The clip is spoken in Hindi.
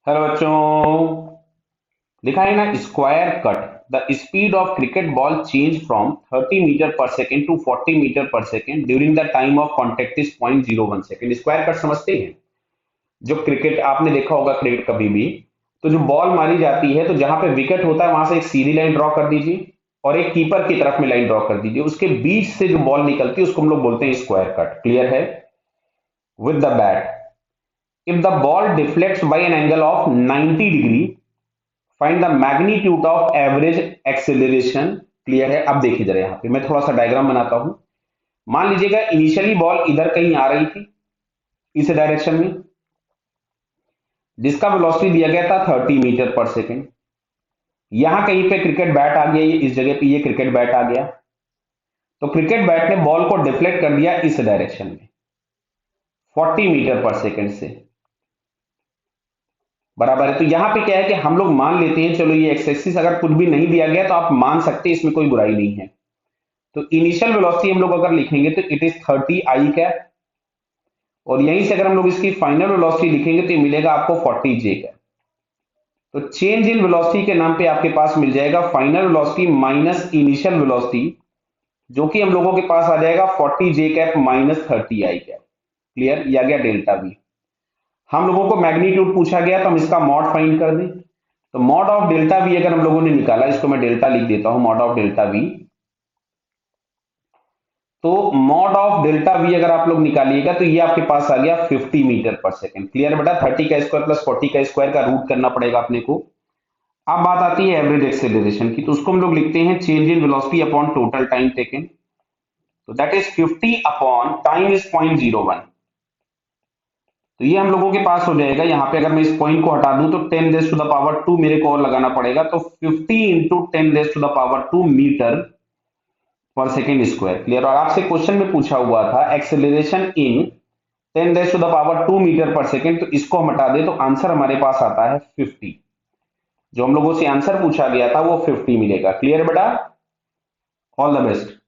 हेलो बच्चों। लिखा है ना, square cut the speed of cricket ball change from 30 metre per second to 40 metre per second during the time of contact is 0.01 second. Square cut समझते हैं? जो क्रिकेट आपने देखा होगा, क्रिकेट कभी भी तो जो बॉल मारी जाती है तो जहां पे विकेट होता है वहां से एक सीधी लाइन ड्रॉ कर दीजिए और एक कीपर की तरफ में लाइन ड्रॉ कर दीजिए। उसके बीच से जो बॉल निकलती है उसको हम लोग बोलते हैं स्क्वायर कट। क्लियर है? With the bat, if the ball deflects by an angle of 90 degree, find the magnitude of average acceleration. Clear है? अब देखिए जरा, यहां पे मैं थोड़ा सा डायग्राम बनाता हूं। मान लीजिएगा इनिशियली बॉल इधर कहीं आ रही थी, इस डायरेक्शन में, जिसका वेलोसिटी दिया गया था 30 मीटर पर सेकेंड। यहां कहीं पे क्रिकेट बैट आ गया, ये इस जगह पे ये क्रिकेट बैट आ गया, तो क्रिकेट बैट ने बॉल को डिफ्लेक्ट कर दिया इस डायरेक्शन में 40 मीटर पर सेकेंड से। बराबर है? तो यहां पे क्या है कि हम लोग मान लेते हैं, चलो ये एक्स एक्सिस अगर कुछ भी नहीं दिया गया तो आप मान सकते हैं, इसमें कोई बुराई नहीं है। तो इनिशियल वेलोसिटी हम लोग अगर लिखेंगे तो इट इज 30 आई कैप, और यहीं से अगर हम लोग इसकी फाइनल वेलोसिटी लिखेंगे तो ये मिलेगा आपको 40 जे कैप। तो चेंज इन वेलोसिटी के नाम पे आपके पास मिल जाएगा final velocity minus initial velocity, जो कि हम लोगों के पास आ जाएगा 40 जे कैप माइनस 30 आई कैप। क्लियर? ये आ गया डेल्टा वी। हम लोगों को मैग्नीट्यूड पूछा गया तो हम इसका मॉड फाइंड कर दें। तो मॉड ऑफ डेल्टा वी अगर हम लोगों ने निकाला, इसको मैं डेल्टा लिख देता हूं, मॉड ऑफ डेल्टा वी। तो मॉड ऑफ डेल्टा वी अगर आप लोग निकालिएगा तो ये आपके पास आ गया 50 मीटर पर सेकेंड। क्लियर बेटा? 30 का स्क्वायर प्लस 40 का स्क्वायर का रूट करना पड़ेगा अपने को। अब बात आती है एवरेज एक्सेलरेशन की, तो उसको हम लोग लिखते हैं change in velocity upon total time taken. तो that is 50 upon time is 0.01। तो ये हम लोगों के पास हो जाएगा, यहां पे अगर मैं इस पॉइंट को हटा दूं तो 10 रेज टू द पावर 2 मेरे को और लगाना पड़ेगा, तो 50 into 10 raise to the power 2 metre per second square. Clear? और आपसे क्वेश्चन में पूछा हुआ था acceleration in 10 raise to the power 2 metre per second, तो इसको हम हटा दें तो आंसर हमारे पास आता है 50। जो हम लोगों से आंसर पूछा गया था वो 50 मिलेगा। क्लियर बेटा? All the best.